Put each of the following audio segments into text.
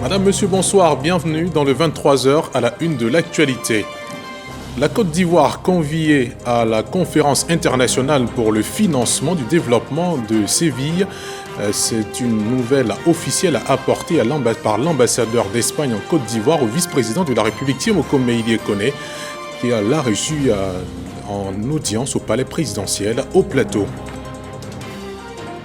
Madame, Monsieur, bonsoir, bienvenue dans le 23h à la une de l'actualité. La Côte d'Ivoire conviée à la conférence internationale pour le financement du développement de Séville. C'est une nouvelle officielle apportée par l'ambassadeur d'Espagne en Côte d'Ivoire au vice-président de la République Thiemoko Meïlie Koné, qui l'a reçu en audience au palais présidentiel au Plateau.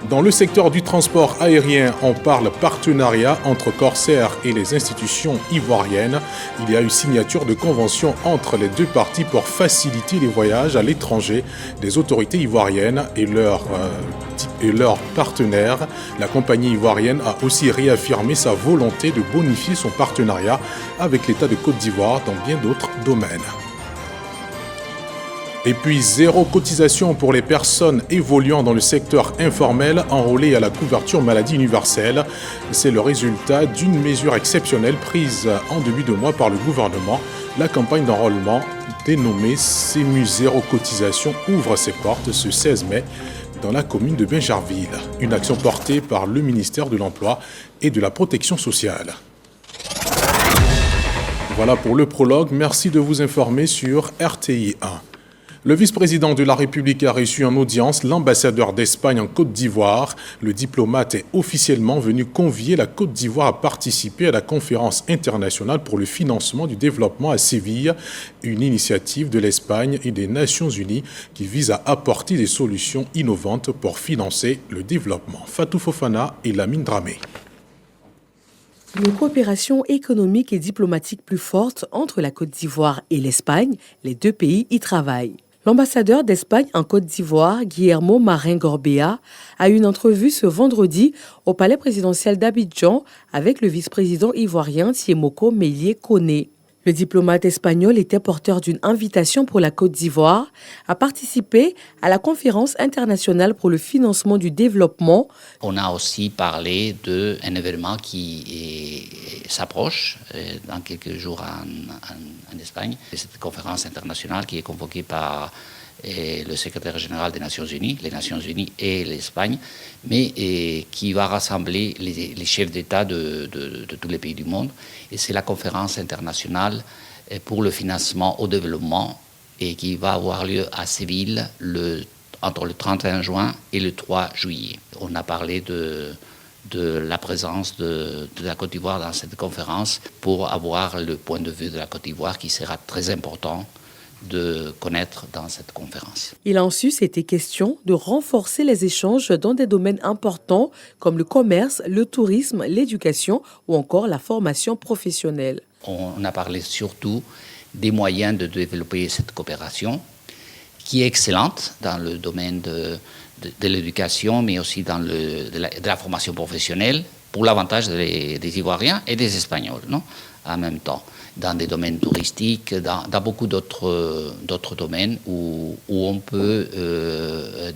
Dans le secteur du transport aérien, on parle partenariat entre Corsair et les institutions ivoiriennes. Il y a eu signature de convention entre les deux parties pour faciliter les voyages à l'étranger des autorités ivoiriennes et leurs partenaires. La compagnie ivoirienne a aussi réaffirmé sa volonté de bonifier son partenariat avec l'État de Côte d'Ivoire dans bien d'autres domaines. Et puis, zéro cotisation pour les personnes évoluant dans le secteur informel enrôlées à la couverture maladie universelle. C'est le résultat d'une mesure exceptionnelle prise en début de mois par le gouvernement. La campagne d'enrôlement dénommée CEMU Zéro Cotisation ouvre ses portes ce 16 mai dans la commune de Bingerville. Une action portée par le ministère de l'Emploi et de la Protection sociale. Voilà pour le prologue. Merci de vous informer sur RTI 1. Le vice-président de la République a reçu en audience l'ambassadeur d'Espagne en Côte d'Ivoire. Le diplomate est officiellement venu convier la Côte d'Ivoire à participer à la conférence internationale pour le financement du développement à Séville, une initiative de l'Espagne et des Nations Unies qui vise à apporter des solutions innovantes pour financer le développement. Fatou Fofana et Lamine Dramé. Une coopération économique et diplomatique plus forte entre la Côte d'Ivoire et l'Espagne, les deux pays y travaillent. L'ambassadeur d'Espagne en Côte d'Ivoire, Guillermo Marin-Gorbea, a eu une entrevue ce vendredi au palais présidentiel d'Abidjan avec le vice-président ivoirien Thiemoko Meïlie Koné. Le diplomate espagnol était porteur d'une invitation pour la Côte d'Ivoire à participer à la conférence internationale pour le financement du développement. On a aussi parlé d'un événement qui s'approche dans quelques jours en Espagne. Cette conférence internationale qui est convoquée par le secrétaire général des Nations Unies, les Nations Unies et l'Espagne, mais qui va rassembler les chefs d'État de tous les pays du monde. Et c'est la conférence internationale pour le financement au développement et qui va avoir lieu à Séville entre le 31 juin et le 3 juillet. On a parlé de la présence de la Côte d'Ivoire dans cette conférence pour avoir le point de vue de la Côte d'Ivoire qui sera très important de connaître dans cette conférence. Il a ensuite été question de renforcer les échanges dans des domaines importants comme le commerce, le tourisme, l'éducation ou encore la formation professionnelle. On a parlé surtout des moyens de développer cette coopération qui est excellente dans le domaine de l'éducation mais aussi dans de la formation professionnelle pour l'avantage des Ivoiriens et des Espagnols, non, en même temps. Dans des domaines touristiques, dans beaucoup d'autres domaines où on peut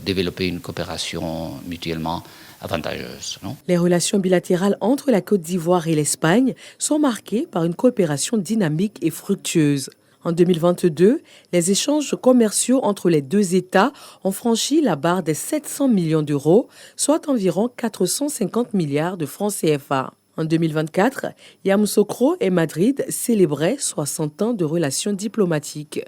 développer une coopération mutuellement avantageuse. Non ? Les relations bilatérales entre la Côte d'Ivoire et l'Espagne sont marquées par une coopération dynamique et fructueuse. En 2022, les échanges commerciaux entre les deux États ont franchi la barre des 700 millions d'euros, soit environ 450 milliards de francs CFA. En 2024, Yamoussoukro et Madrid célébraient 60 ans de relations diplomatiques.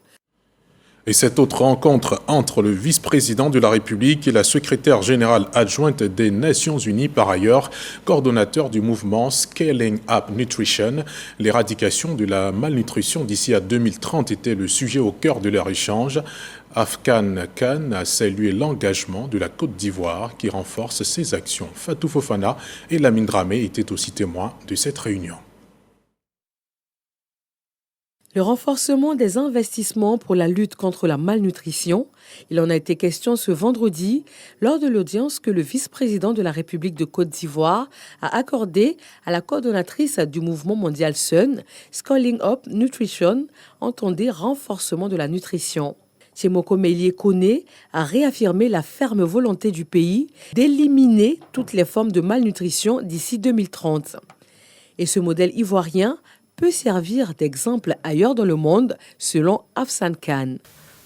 Et cette autre rencontre entre le vice-président de la République et la secrétaire générale adjointe des Nations Unies, par ailleurs coordonnateur du mouvement Scaling Up Nutrition, l'éradication de la malnutrition d'ici à 2030 était le sujet au cœur de leur échange. Afghan Khan a salué l'engagement de la Côte d'Ivoire qui renforce ses actions. Fatou Fofana et Lamine Dramé étaient aussi témoins de cette réunion. Le renforcement des investissements pour la lutte contre la malnutrition, il en a été question ce vendredi lors de l'audience que le vice-président de la République de Côte d'Ivoire a accordée à la coordonnatrice du mouvement mondial SUN, Scaling Up Nutrition, entendait renforcement de la nutrition. Thiemoko Meïlie Koné a réaffirmé la ferme volonté du pays d'éliminer toutes les formes de malnutrition d'ici 2030. Et ce modèle ivoirien peut servir d'exemple ailleurs dans le monde, selon Afsan Khan.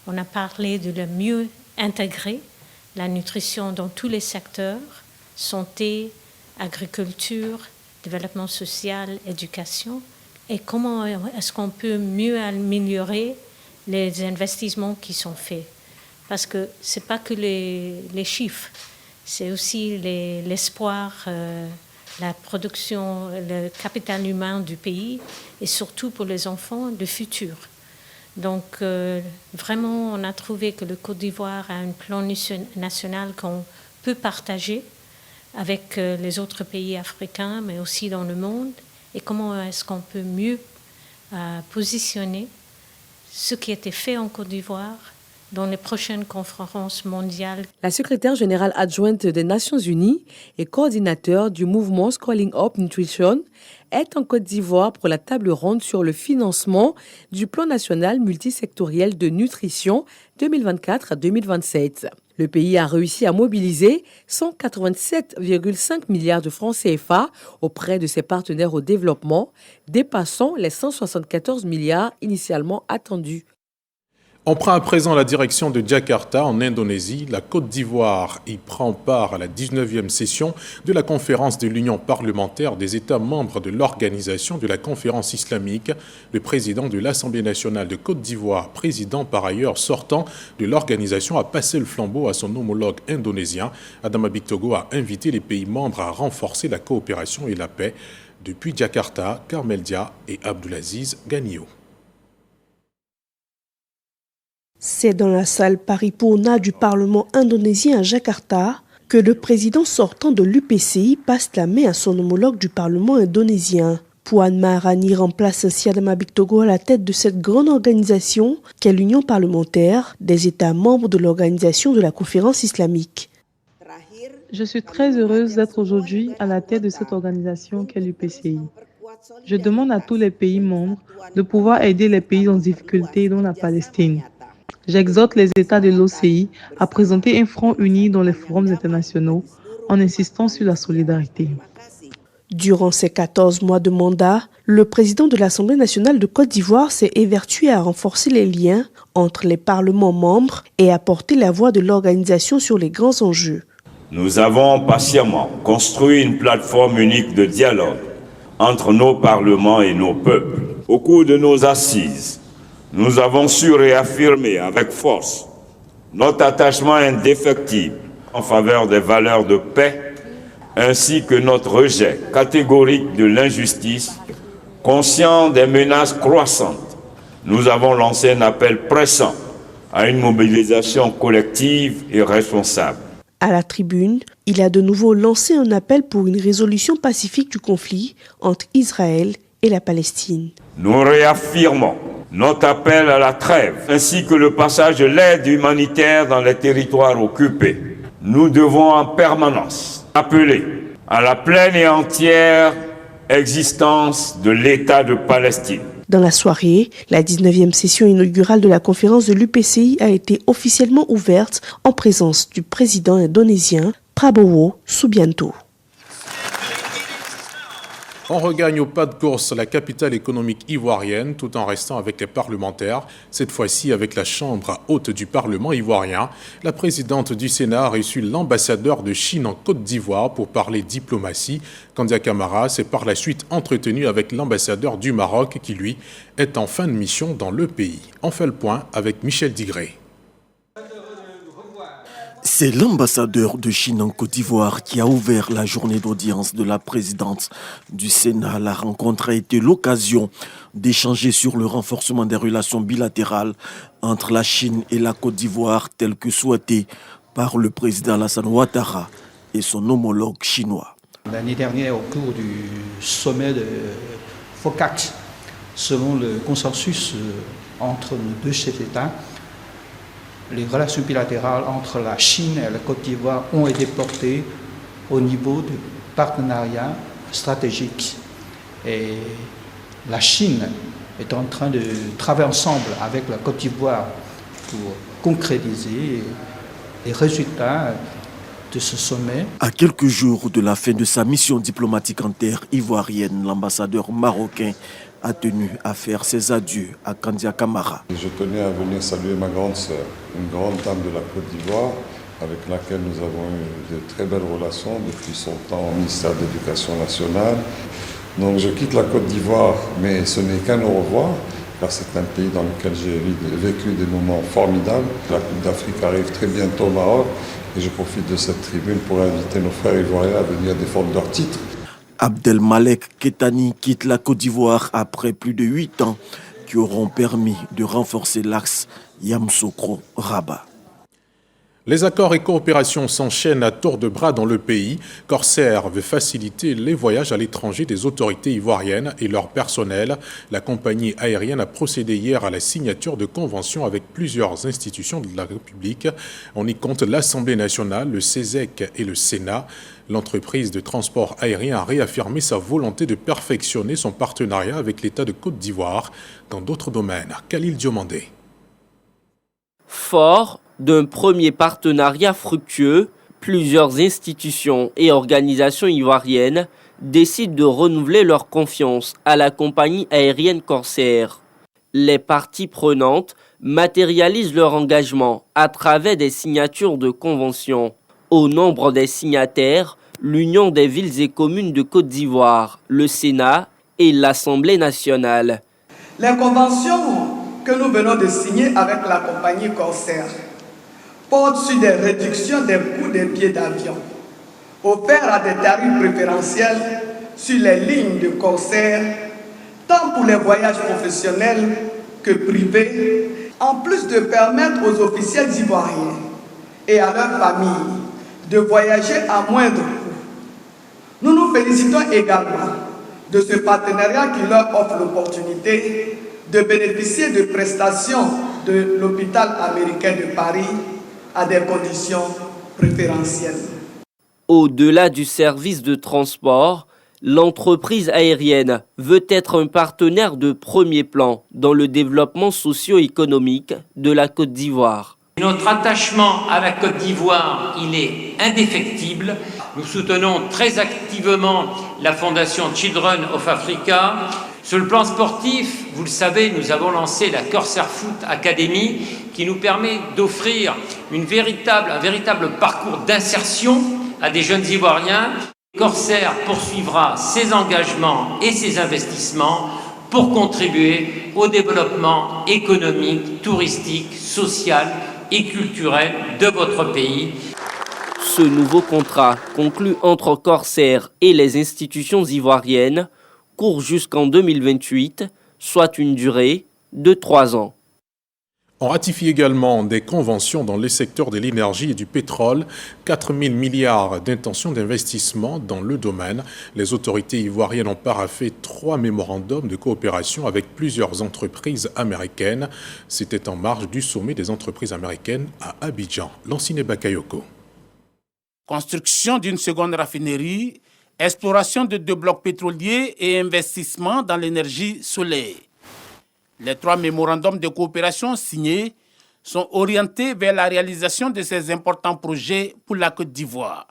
On a parlé de le mieux intégrer la nutrition dans tous les secteurs, santé, agriculture, développement social, éducation, et comment est-ce qu'on peut mieux améliorer les investissements qui sont faits. Parce que ce n'est pas que les chiffres, c'est aussi l'espoir, la production, le capital humain du pays et surtout pour les enfants du futur. Donc vraiment, on a trouvé que le Côte d'Ivoire a un plan national qu'on peut partager avec les autres pays africains, mais aussi dans le monde. Et comment est-ce qu'on peut mieux positionner ce qui a été fait en Côte d'Ivoire dans les prochaines conférences mondiales. La secrétaire générale adjointe des Nations Unies et coordinateur du mouvement Scrolling Up Nutrition est en Côte d'Ivoire pour la table ronde sur le financement du plan national multisectoriel de nutrition 2024 à 2027. Le pays a réussi à mobiliser 187,5 milliards de francs CFA auprès de ses partenaires au développement, dépassant les 174 milliards initialement attendus. On prend à présent la direction de Jakarta, en Indonésie. La Côte d'Ivoire y prend part à la 19e session de la conférence de l'Union parlementaire des États membres de l'Organisation de la Conférence islamique. Le président de l'Assemblée nationale de Côte d'Ivoire, président par ailleurs sortant de l'organisation, a passé le flambeau à son homologue indonésien. Adama Bictogo a invité les pays membres à renforcer la coopération et la paix. Depuis Jakarta, Carmel Dia et Abdulaziz Ganio. C'est dans la salle Paripurna du Parlement indonésien à Jakarta que le président sortant de l'UPCI passe la main à son homologue du Parlement indonésien. Puan Maharani remplace ainsi Adama Bictogo à la tête de cette grande organisation qu'est l'Union parlementaire des États membres de l'Organisation de la Conférence islamique. Je suis très heureuse d'être aujourd'hui à la tête de cette organisation qu'est l'UPCI. Je demande à tous les pays membres de pouvoir aider les pays en difficulté, dont la Palestine. J'exhorte les États de l'OCI à présenter un front uni dans les forums internationaux en insistant sur la solidarité. Durant ces 14 mois de mandat, le président de l'Assemblée nationale de Côte d'Ivoire s'est évertué à renforcer les liens entre les parlements membres et à porter la voix de l'organisation sur les grands enjeux. Nous avons patiemment construit une plateforme unique de dialogue entre nos parlements et nos peuples. Au cours de nos assises, nous avons su réaffirmer avec force notre attachement indéfectible en faveur des valeurs de paix, ainsi que notre rejet catégorique de l'injustice. Conscient des menaces croissantes, nous avons lancé un appel pressant à une mobilisation collective et responsable. À la tribune, il a de nouveau lancé un appel pour une résolution pacifique du conflit entre Israël et la Palestine. Nous réaffirmons notre appel à la trêve, ainsi que le passage de l'aide humanitaire dans les territoires occupés. Nous devons en permanence appeler à la pleine et entière existence de l'État de Palestine. Dans la soirée, la 19e session inaugurale de la conférence de l'UPCI a été officiellement ouverte en présence du président indonésien Prabowo Subianto. On regagne au pas de course la capitale économique ivoirienne tout en restant avec les parlementaires, cette fois-ci avec la chambre haute du Parlement ivoirien. La présidente du Sénat a reçu l'ambassadeur de Chine en Côte d'Ivoire pour parler diplomatie. Kandia Camara s'est par la suite entretenu avec l'ambassadeur du Maroc qui, lui, est en fin de mission dans le pays. On fait le point avec Michel Digré. C'est l'ambassadeur de Chine en Côte d'Ivoire qui a ouvert la journée d'audience de la présidente du Sénat. La rencontre a été l'occasion d'échanger sur le renforcement des relations bilatérales entre la Chine et la Côte d'Ivoire, tel que souhaité par le président Alassane Ouattara et son homologue chinois. L'année dernière, au cours du sommet de FOCAC, selon le consensus entre nos deux chefs d'État, les relations bilatérales entre la Chine et la Côte d'Ivoire ont été portées au niveau du partenariat stratégique. Et la Chine est en train de travailler ensemble avec la Côte d'Ivoire pour concrétiser les résultats de ce sommet. À quelques jours de la fin de sa mission diplomatique en terre ivoirienne, l'ambassadeur marocain a tenu à faire ses adieux à Kandia Camara. Je tenais à venir saluer ma grande sœur, une grande dame de la Côte d'Ivoire, avec laquelle nous avons eu de très belles relations depuis son temps au ministère de l'Éducation nationale. Donc je quitte la Côte d'Ivoire, mais ce n'est qu'un au revoir, car c'est un pays dans lequel j'ai vécu des moments formidables. La Coupe d'Afrique arrive très bientôt au Maroc, et je profite de cette tribune pour inviter nos frères ivoiriens à venir défendre leur titre. Abdelmalek Kettani quitte la Côte d'Ivoire après plus de 8 ans qui auront permis de renforcer l'axe Yamoussoukro-Rabat. Les accords et coopérations s'enchaînent à tour de bras dans le pays. Corsair veut faciliter les voyages à l'étranger des autorités ivoiriennes et leur personnel. La compagnie aérienne a procédé hier à la signature de conventions avec plusieurs institutions de la République. On y compte l'Assemblée nationale, le CESEC et le Sénat. L'entreprise de transport aérien a réaffirmé sa volonté de perfectionner son partenariat avec l'État de Côte d'Ivoire dans d'autres domaines. Khalil Diomandé. Fort d'un premier partenariat fructueux, plusieurs institutions et organisations ivoiriennes décident de renouveler leur confiance à la compagnie aérienne Corsair. Les parties prenantes matérialisent leur engagement à travers des signatures de conventions. Au nombre des signataires, l'Union des villes et communes de Côte d'Ivoire, le Sénat et l'Assemblée nationale. Les conventions que nous venons de signer avec la compagnie Corsair portent sur des réductions des coûts des billets d'avion, offerts à des tarifs préférentiels sur les lignes de Corsair, tant pour les voyages professionnels que privés, en plus de permettre aux officiels ivoiriens et à leurs familles de voyager à moindre coût. Nous nous félicitons également de ce partenariat qui leur offre l'opportunité de bénéficier de prestations de l'hôpital américain de Paris à des conditions préférentielles. Au-delà du service de transport, l'entreprise aérienne veut être un partenaire de premier plan dans le développement socio-économique de la Côte d'Ivoire. Notre attachement à la Côte d'Ivoire, il est indéfectible. Nous soutenons très activement la fondation Children of Africa. Sur le plan sportif, vous le savez, nous avons lancé la Corsair Foot Academy qui nous permet d'offrir un véritable parcours d'insertion à des jeunes Ivoiriens. Corsair poursuivra ses engagements et ses investissements pour contribuer au développement économique, touristique, social et culturel de votre pays. Ce nouveau contrat, conclu entre Corsair et les institutions ivoiriennes, court jusqu'en 2028, soit une durée de 3 ans. On ratifie également des conventions dans les secteurs de l'énergie et du pétrole, 4 000 milliards d'intentions d'investissement dans le domaine. Les autorités ivoiriennes ont paraphé 3 mémorandums de coopération avec plusieurs entreprises américaines. C'était en marge du sommet des entreprises américaines à Abidjan. Lanciné Bakayoko. Construction d'une seconde raffinerie, exploration de 2 blocs pétroliers et investissement dans l'énergie solaire. Les 3 mémorandums de coopération signés sont orientés vers la réalisation de ces importants projets pour la Côte d'Ivoire.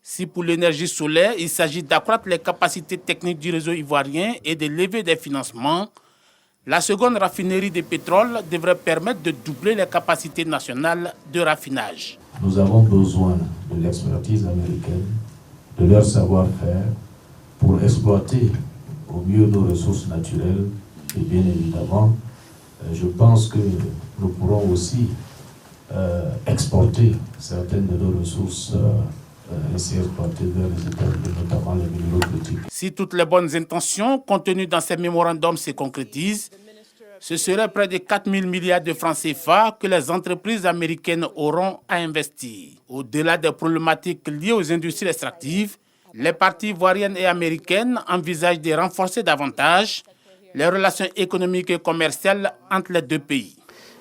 Si pour l'énergie solaire, il s'agit d'accroître les capacités techniques du réseau ivoirien et de lever des financements, la seconde raffinerie de pétrole devrait permettre de doubler les capacités nationales de raffinage. Nous avons besoin de l'expertise américaine, de leur savoir-faire pour exploiter au mieux nos ressources naturelles. Et bien évidemment, je pense que nous pourrons aussi exporter certaines de nos ressources ainsi exploitées vers les États-Unis, notamment les minéraux critiques. Si toutes les bonnes intentions contenues dans ces mémorandums se concrétisent, ce serait près de 4 000 milliards de francs CFA que les entreprises américaines auront à investir. Au-delà des problématiques liées aux industries extractives, les parties ivoiriennes et américaines envisagent de renforcer davantage les relations économiques et commerciales entre les 2 pays.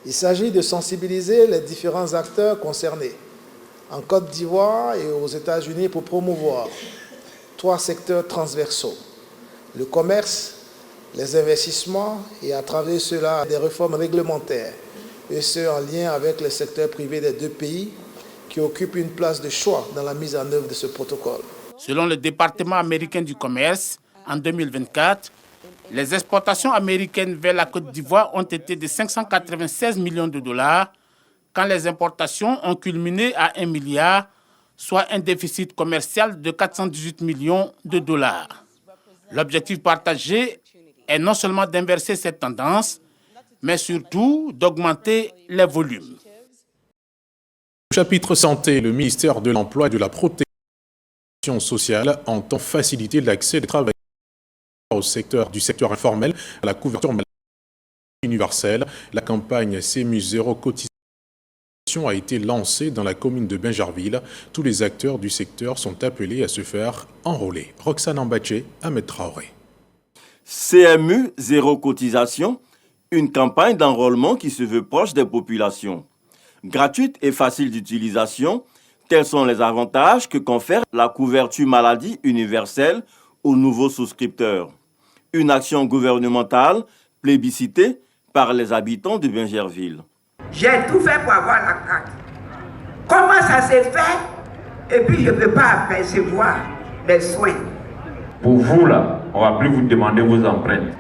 Il s'agit de sensibiliser les différents acteurs concernés en Côte d'Ivoire et aux États-Unis pour promouvoir 3 secteurs transversaux: le commerce, les investissements et à travers cela des réformes réglementaires, et ce en lien avec le secteur privé des 2 pays qui occupent une place de choix dans la mise en œuvre de ce protocole. Selon le département américain du commerce, en 2024, les exportations américaines vers la Côte d'Ivoire ont été de 596 millions de dollars, quand les importations ont culminé à 1 milliard, soit un déficit commercial de 418 millions de dollars. L'objectif partagé est non seulement d'inverser cette tendance, mais surtout d'augmenter les volumes. Chapitre santé, le ministère de l'Emploi et de la Protection sociale entend faciliter l'accès des travailleurs du secteur informel à la couverture maladie universelle. La campagne CEMU Zéro Cotisation a été lancée dans la commune de Bingerville. Tous les acteurs du secteur sont appelés à se faire enrôler. Roxane Ambaché, Ahmed Traoré. CMU Zéro Cotisation, une campagne d'enrôlement qui se veut proche des populations. Gratuite et facile d'utilisation, tels sont les avantages que confère la couverture maladie universelle aux nouveaux souscripteurs. Une action gouvernementale plébiscitée par les habitants de Bingerville. J'ai tout fait pour avoir la carte. Comment ça s'est fait? Et puis je ne peux pas apercevoir les soins. Pour vous là, on ne va plus vous demander vos empreintes.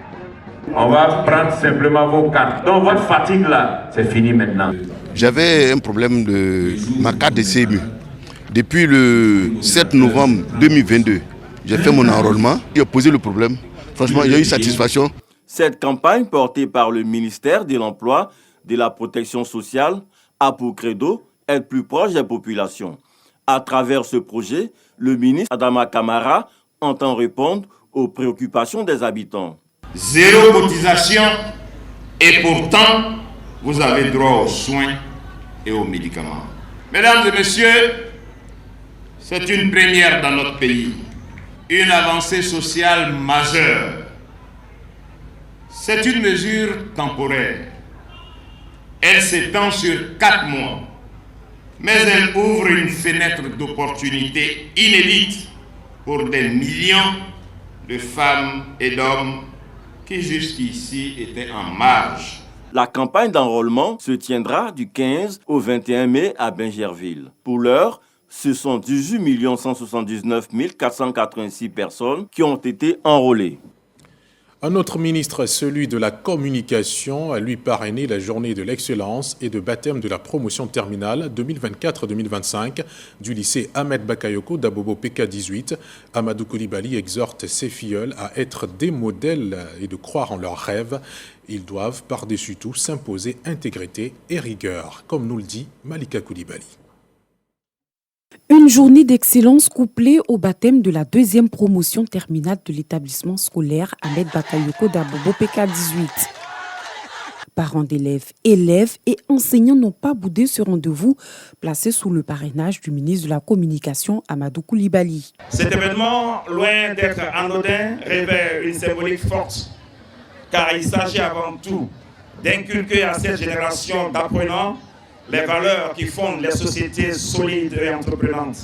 On va prendre simplement vos cartes. Donc votre fatigue là, c'est fini maintenant. J'avais un problème de ma carte de CMU. Depuis le 7 novembre 2022, j'ai fait mon enrôlement. J'ai posé le problème. Franchement, j'ai eu satisfaction. Cette campagne portée par le ministère de l'Emploi, de la Protection sociale, a pour credo être plus proche des populations. À travers ce projet, le ministre Adama Kamara entend répondre aux préoccupations des habitants. Zéro cotisation et pourtant, vous avez droit aux soins et aux médicaments. Mesdames et messieurs, c'est une première dans notre pays, une avancée sociale majeure. C'est une mesure temporaire. Elle s'étend sur 4 mois, mais elle ouvre une fenêtre d'opportunité inédite pour des millions de femmes et d'hommes qui jusqu'ici étaient en marge. La campagne d'enrôlement se tiendra du 15 au 21 mai à Bingerville. Pour l'heure, ce sont 18 179 486 personnes qui ont été enrôlées. Un autre ministre, celui de la communication, a lui parrainé la journée de l'excellence et de baptême de la promotion terminale 2024-2025 du lycée Ahmed Bakayoko d'Abobo PK18. Amadou Koulibaly exhorte ses filleuls à être des modèles et de croire en leurs rêves. Ils doivent par-dessus tout s'imposer intégrité et rigueur, comme nous le dit Malika Koulibaly. Une journée d'excellence couplée au baptême de la 2e promotion terminale de l'établissement scolaire Ahmed Bakayoko d'Abobo PK18. Parents d'élèves, élèves et enseignants n'ont pas boudé ce rendez-vous placé sous le parrainage du ministre de la Communication Amadou Koulibaly. Cet événement, loin d'être anodin, révèle une symbolique forte car il s'agit avant tout d'inculquer à cette génération d'apprenants les valeurs qui fondent les sociétés solides et entreprenantes.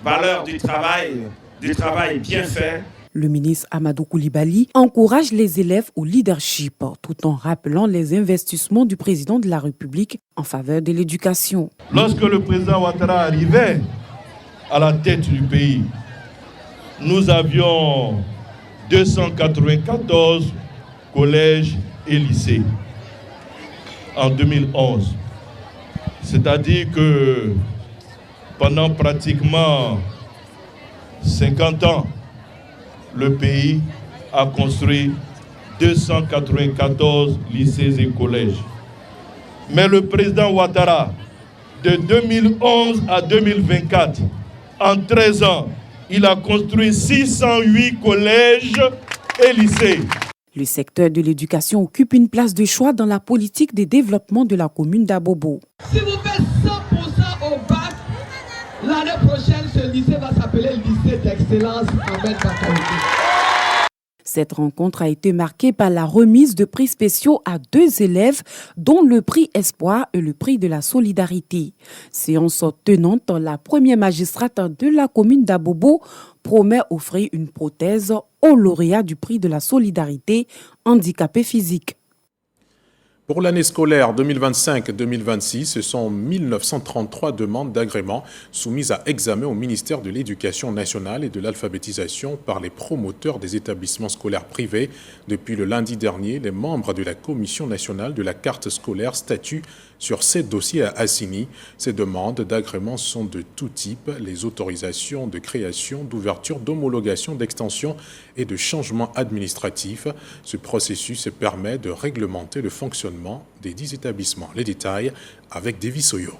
Valeurs du travail bien fait. Le ministre Amadou Koulibaly encourage les élèves au leadership tout en rappelant les investissements du président de la République en faveur de l'éducation. Lorsque le président Ouattara arrivait à la tête du pays, nous avions 294 collèges et lycées en 2011. C'est-à-dire que pendant pratiquement 50 ans, le pays a construit 294 lycées et collèges. Mais le président Ouattara, de 2011 à 2024, en 13 ans, il a construit 608 collèges et lycées. Le secteur de l'éducation occupe une place de choix dans la politique de développement de la commune d'Abobo. Si vous faites 100% au bac, l'année prochaine, ce lycée va s'appeler lycée d'excellence Ahmed Bakayoko. Cette rencontre a été marquée par la remise de prix spéciaux à 2 élèves, dont le prix Espoir et le prix de la solidarité. Séance tenante, la première magistrate de la commune d'Abobo promet offrir une prothèse au lauréat du prix de la solidarité handicapé physique. Pour l'année scolaire 2025-2026, ce sont 1933 demandes d'agrément soumises à examen au ministère de l'Éducation nationale et de l'alphabétisation par les promoteurs des établissements scolaires privés. Depuis le lundi dernier, les membres de la Commission nationale de la carte scolaire statuent sur ces dossiers à Assini. Ces demandes d'agrément sont de tout type, les autorisations de création, d'ouverture, d'homologation, d'extension et de changement administratif. Ce processus permet de réglementer le fonctionnement des 10 établissements. Les détails avec Davy Soyo.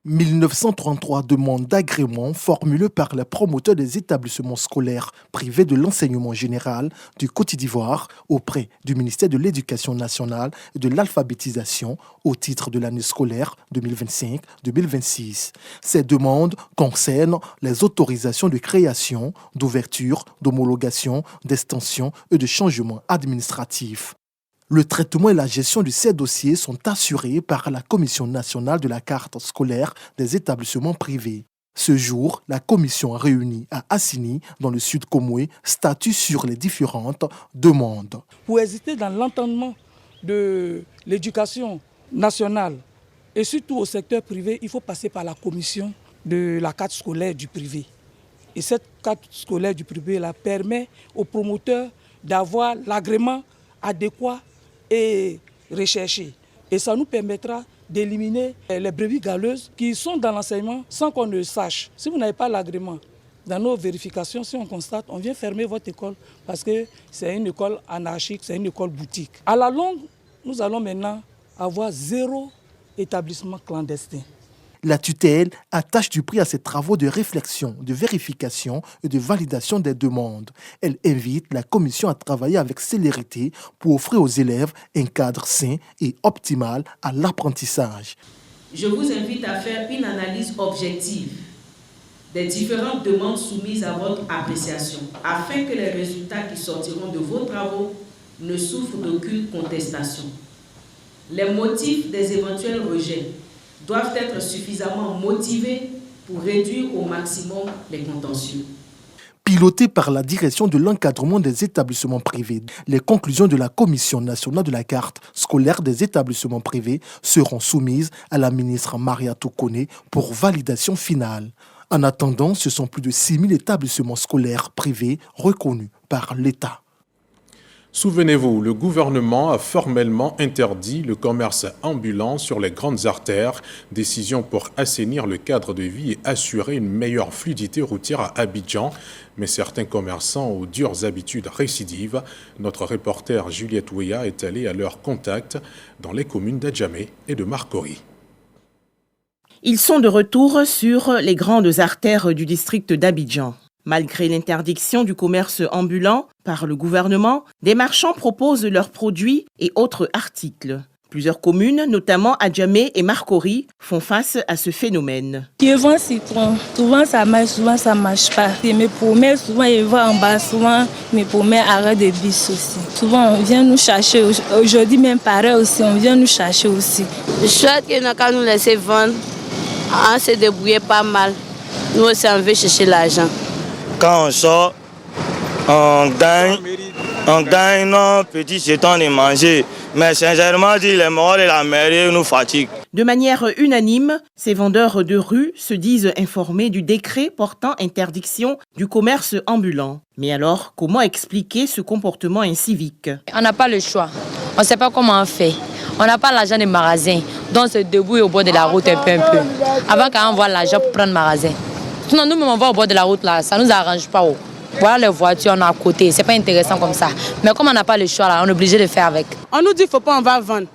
1933 demandes d'agrément formulées par les promoteurs des établissements scolaires privés de l'enseignement général du Côte d'Ivoire auprès du ministère de l'Éducation nationale et de l'alphabétisation au titre de l'année scolaire 2025-2026. Ces demandes concernent les autorisations de création, d'ouverture, d'homologation, d'extension et de changement administratif. Le traitement et la gestion de ces dossiers sont assurés par la Commission nationale de la carte scolaire des établissements privés. Ce jour, la commission réunie à Assini, dans le sud Komoué, statue sur les différentes demandes. Pour exister dans l'entendement de l'éducation nationale et surtout au secteur privé, il faut passer par la commission de la carte scolaire du privé. Et cette carte scolaire du privé là, permet aux promoteurs d'avoir l'agrément adéquat et recherché. Et ça nous permettra d'éliminer les brebis galeuses qui sont dans l'enseignement sans qu'on ne sache. Si vous n'avez pas l'agrément, dans nos vérifications, si on constate, on vient fermer votre école parce que c'est une école anarchique, c'est une école boutique. À la longue, nous allons maintenant avoir 0 établissement clandestin. La tutelle attache du prix à ses travaux de réflexion, de vérification et de validation des demandes. Elle invite la commission à travailler avec célérité pour offrir aux élèves un cadre sain et optimal à l'apprentissage. Je vous invite à faire une analyse objective des différentes demandes soumises à votre appréciation, afin que les résultats qui sortiront de vos travaux ne souffrent d'aucune contestation. Les motifs des éventuels rejets doivent être suffisamment motivés pour réduire au maximum les contentieux. Piloté par la direction de l'encadrement des établissements privés, les conclusions de la Commission nationale de la carte scolaire des établissements privés seront soumises à la ministre Maria Tokone pour validation finale. En attendant, ce sont plus de 6 000 établissements scolaires privés reconnus par l'État. Souvenez-vous, le gouvernement a formellement interdit le commerce ambulant sur les grandes artères, décision pour assainir le cadre de vie et assurer une meilleure fluidité routière à Abidjan. Mais certains commerçants aux dures habitudes récidives. Notre reporter Juliette Ouéa est allée à leur contact dans les communes d'Adjamé et de Marcory. Ils sont de retour sur les grandes artères du district d'Abidjan. Malgré l'interdiction du commerce ambulant par le gouvernement, des marchands proposent leurs produits et autres articles. Plusieurs communes, notamment Adjamé et Marcory, font face à ce phénomène. Je vends citron. Souvent ça marche pas. Mes promesses, souvent ils vont en bas, souvent mes promesses arrêtent de bus aussi. Souvent on vient nous chercher. Aujourd'hui même pareil aussi, on vient nous chercher aussi. Je souhaite qu'ils n'ont qu'à nous laisser vendre. On s'est débrouillé pas mal. Nous aussi on veut chercher l'argent. Quand on sort, on gagne nos petits jetons de manger. Mais sincèrement, les morts et la mairie nous fatiguent. De manière unanime, ces vendeurs de rue se disent informés du décret portant interdiction du commerce ambulant. Mais alors, comment expliquer ce comportement incivique? On n'a pas le choix. On ne sait pas comment on fait. On n'a pas l'argent des magasins. Donc, on se débrouille au bord de la route un peu. Avant qu'on voit l'argent pour prendre le magasin. Sinon, nous-mêmes, on va au bord de la route, là, ça ne nous arrange pas. Voilà les voitures, on est à côté. Ce n'est pas intéressant comme ça. Mais comme on n'a pas le choix, là, on est obligé de faire avec. On nous dit qu'il ne faut pas, on va vendre.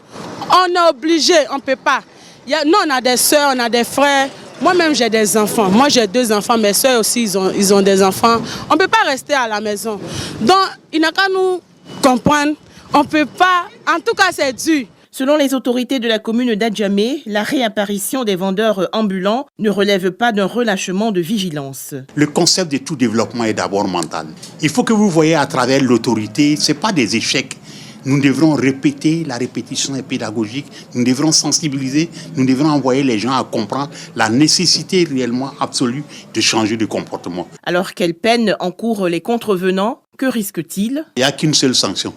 On est obligé, on ne peut pas. Nous, on a des soeurs, on a des frères. Moi-même, j'ai des enfants. Moi, j'ai 2 enfants. Mes soeurs aussi, ils ont des enfants. On ne peut pas rester à la maison. Donc, il n'a qu'à nous comprendre. On ne peut pas. En tout cas, c'est dur. Selon les autorités de la commune d'Adjamé, la réapparition des vendeurs ambulants ne relève pas d'un relâchement de vigilance. Le concept de tout développement est d'abord mental. Il faut que vous voyez à travers l'autorité, ce n'est pas des échecs. Nous devrons répéter, la répétition est pédagogique, nous devrons sensibiliser, nous devrons envoyer les gens à comprendre la nécessité réellement absolue de changer de comportement. Alors quelle peine encourent les contrevenants? Que risquent-ils? Il n'y a qu'une seule sanction.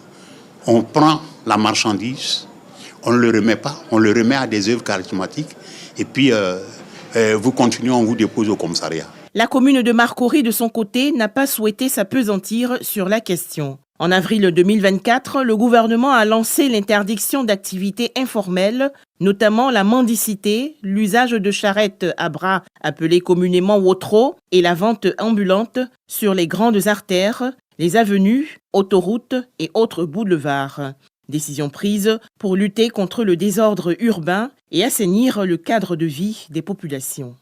On prend la marchandise, on ne le remet pas, on le remet à des œuvres charismatiques et puis vous continuez, on vous dépose au commissariat. La commune de Marcory, de son côté, n'a pas souhaité s'appesantir sur la question. En avril 2024, le gouvernement a lancé l'interdiction d'activités informelles, notamment la mendicité, l'usage de charrettes à bras appelées communément wotro et la vente ambulante sur les grandes artères, les avenues, autoroutes et autres boulevards. Décision prise pour lutter contre le désordre urbain et assainir le cadre de vie des populations.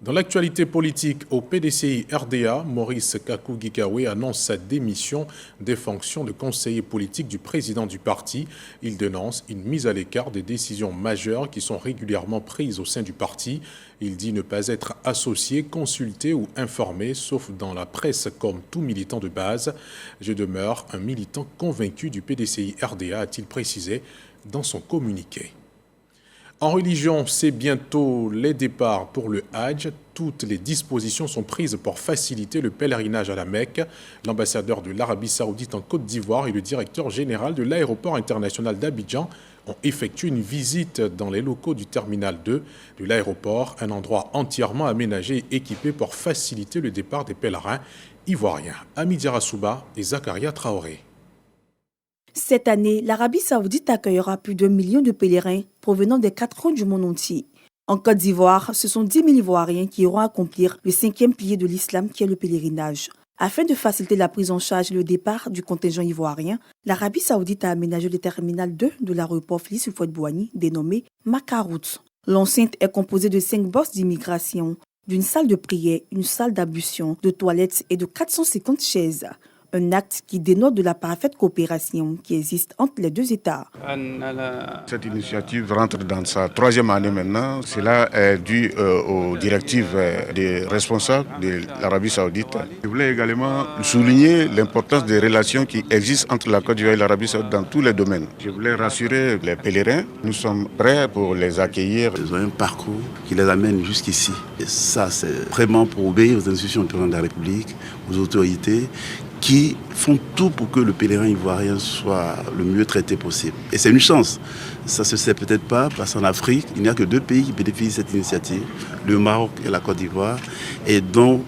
Dans l'actualité politique au PDCI RDA, Maurice Kakou-Gikawe annonce sa démission des fonctions de conseiller politique du président du parti. Il dénonce une mise à l'écart des décisions majeures qui sont régulièrement prises au sein du parti. Il dit ne pas être associé, consulté ou informé, sauf dans la presse comme tout militant de base. Je demeure un militant convaincu du PDCI RDA, a-t-il précisé dans son communiqué. En religion, c'est bientôt les départs pour le Hajj. Toutes les dispositions sont prises pour faciliter le pèlerinage à la Mecque. L'ambassadeur de l'Arabie Saoudite en Côte d'Ivoire et le directeur général de l'aéroport international d'Abidjan ont effectué une visite dans les locaux du terminal 2 de l'aéroport, un endroit entièrement aménagé et équipé pour faciliter le départ des pèlerins ivoiriens. Amidi Rassouba et Zakaria Traoré. Cette année, l'Arabie Saoudite accueillera plus d'1 million de pèlerins provenant des 4 coins du monde entier. En Côte d'Ivoire, ce sont 10 000 Ivoiriens qui iront accomplir le 5e pilier de l'islam qui est le pèlerinage. Afin de faciliter la prise en charge et le départ du contingent ivoirien, l'Arabie Saoudite a aménagé le terminal 2 de l'aéroport Félix Houphouët-Boigny, dénommé Makarout. L'enceinte est composée de 5 bosses d'immigration, d'une salle de prière, une salle d'ablution, de toilettes et de 450 chaises. Un acte qui dénote de la parfaite coopération qui existe entre les deux États. Cette initiative rentre dans sa 3e année maintenant. Cela est dû aux directives des responsables de l'Arabie Saoudite. Je voulais également souligner l'importance des relations qui existent entre la Côte d'Ivoire et l'Arabie Saoudite dans tous les domaines. Je voulais rassurer les pèlerins. Nous sommes prêts pour les accueillir. Ils ont un parcours qui les amène jusqu'ici. Et ça, c'est vraiment pour obéir aux institutions de la République, aux autorités, qui font tout pour que le pèlerin ivoirien soit le mieux traité possible. Et c'est une chance. Ça ne se sait peut-être pas, parce qu'en Afrique, il n'y a que 2 pays qui bénéficient de cette initiative, le Maroc et la Côte d'Ivoire. Et donc,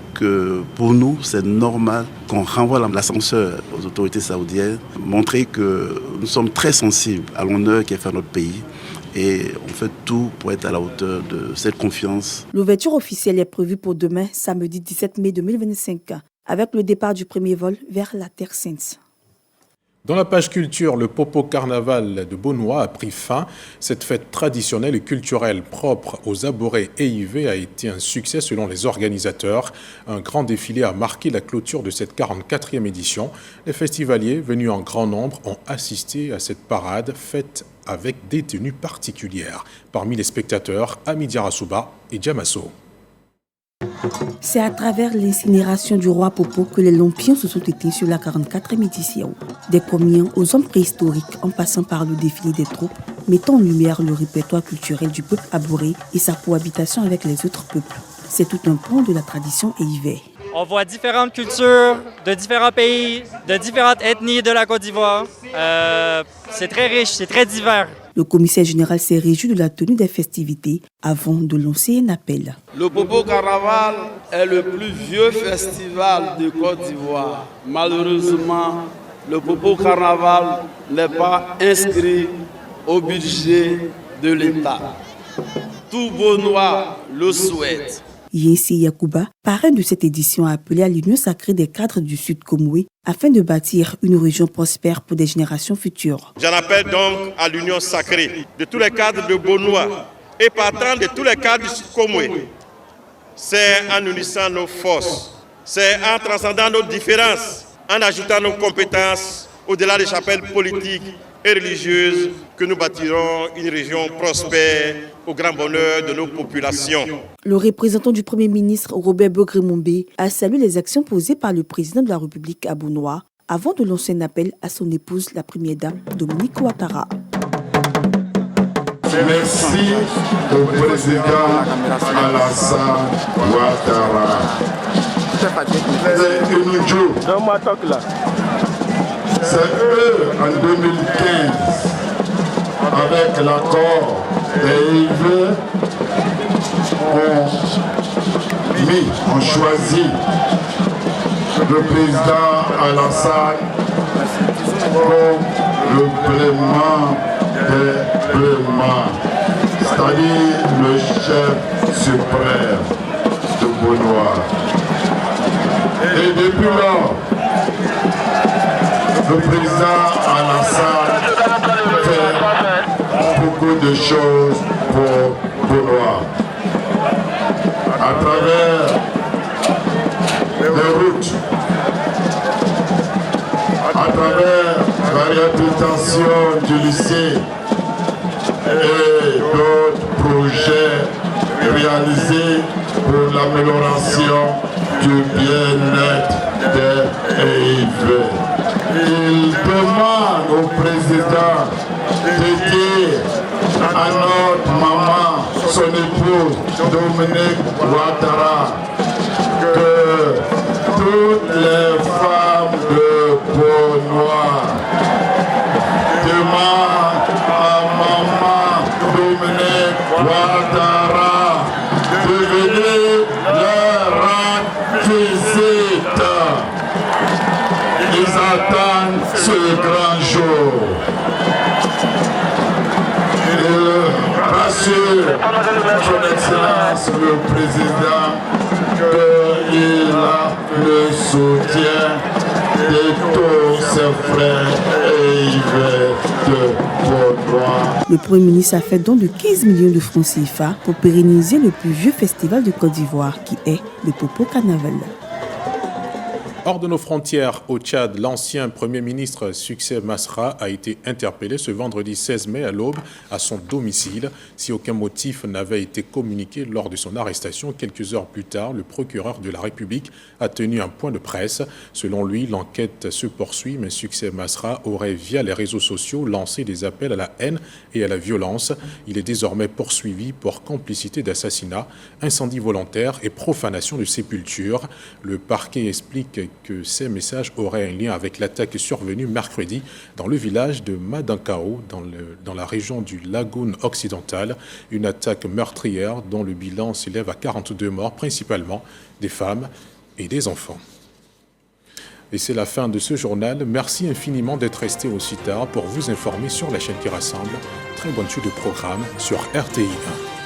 pour nous, c'est normal qu'on renvoie l'ascenseur aux autorités saoudiennes, montrer que nous sommes très sensibles à l'honneur qui est fait à notre pays. Et on fait tout pour être à la hauteur de cette confiance. L'ouverture officielle est prévue pour demain, samedi 17 mai 2025. Avec le départ du premier vol vers la Terre Sainte. Dans la page culture, le Popo Carnaval de Beaunois a pris fin. Cette fête traditionnelle et culturelle propre aux Aborais et Yvais a été un succès selon les organisateurs. Un grand défilé a marqué la clôture de cette 44e édition. Les festivaliers, venus en grand nombre, ont assisté à cette parade faite avec des tenues particulières. Parmi les spectateurs, Amidi Rassouba et Djamasso. C'est à travers l'incinération du roi Popo que les lampions se sont éteints sur la 44e édition. Des comiens aux hommes préhistoriques en passant par le défilé des troupes, mettant en lumière le répertoire culturel du peuple aboré et sa cohabitation avec les autres peuples. C'est tout un pan de la tradition Yvais. On voit différentes cultures de différents pays, de différentes ethnies de la Côte d'Ivoire. C'est très riche, c'est très divers. Le commissaire général s'est réjoui de la tenue des festivités avant de lancer un appel. Le Popo Carnaval est le plus vieux festival de Côte d'Ivoire. Malheureusement, le Popo Carnaval n'est pas inscrit au budget de l'État. Tout Beaunois le souhaite. Yensi Yakouba, parrain de cette édition, a appelé à l'union sacrée des cadres du Sud Komoué afin de bâtir une région prospère pour des générations futures. J'en appelle donc à l'union sacrée de tous les cadres de Beaunois et partant de tous les cadres du Sud Komoué. C'est en unissant nos forces, c'est en transcendant nos différences, en ajoutant nos compétences au-delà des chapelles politiques et religieuses que nous bâtirons une région prospère au grand bonheur de nos populations. Le représentant du Premier ministre, Robert Bogré-Mombé, a salué les actions posées par le président de la République à Beaunois avant de lancer un appel à son épouse, la première dame, Dominique Ouattara. Merci au président Alassane Ouattara. C'est eux, en 2015, avec l'accord des IVE, ont choisi le président Alassane comme le plément des pléments, c'est-à-dire le chef suprême de Bonoa. Et depuis lors, le président Alassane fait beaucoup de choses pour Bonoa. À travers les routes, à travers la réhabilitation du lycée et d'autres projets réalisés pour l'amélioration du bien-être des EIV. Il demande au président de dire à notre maman, son épouse, Dominique Ouattara, que toutes les femmes de Bonoa demandent à maman Dominique Ouattara de venir leur rendre visite. Ils attendent ce grand jour. Il rassure son Excellence le Président qu'il a le soutien de tous ses frères et de Bonoa. Le Premier ministre a fait don de 15 millions de francs CFA pour pérenniser le plus vieux festival de Côte d'Ivoire qui est le Popo Carnaval. Hors de nos frontières, au Tchad, l'ancien Premier ministre Succès Masra a été interpellé ce vendredi 16 mai à l'aube à son domicile. Si aucun motif n'avait été communiqué lors de son arrestation, quelques heures plus tard, le procureur de la République a tenu un point de presse. Selon lui, l'enquête se poursuit, mais Succès Masra aurait, via les réseaux sociaux, lancé des appels à la haine et à la violence. Il est désormais poursuivi pour complicité d'assassinat, incendie volontaire et profanation de sépulture. Le parquet explique que ces messages auraient un lien avec l'attaque survenue mercredi dans le village de Madankao, dans la région du Lagoon occidental, une attaque meurtrière dont le bilan s'élève à 42 morts, principalement des femmes et des enfants. Et c'est la fin de ce journal. Merci infiniment d'être resté aussi tard pour vous informer sur la chaîne qui rassemble. Très bonne suite de programme sur RTI 1.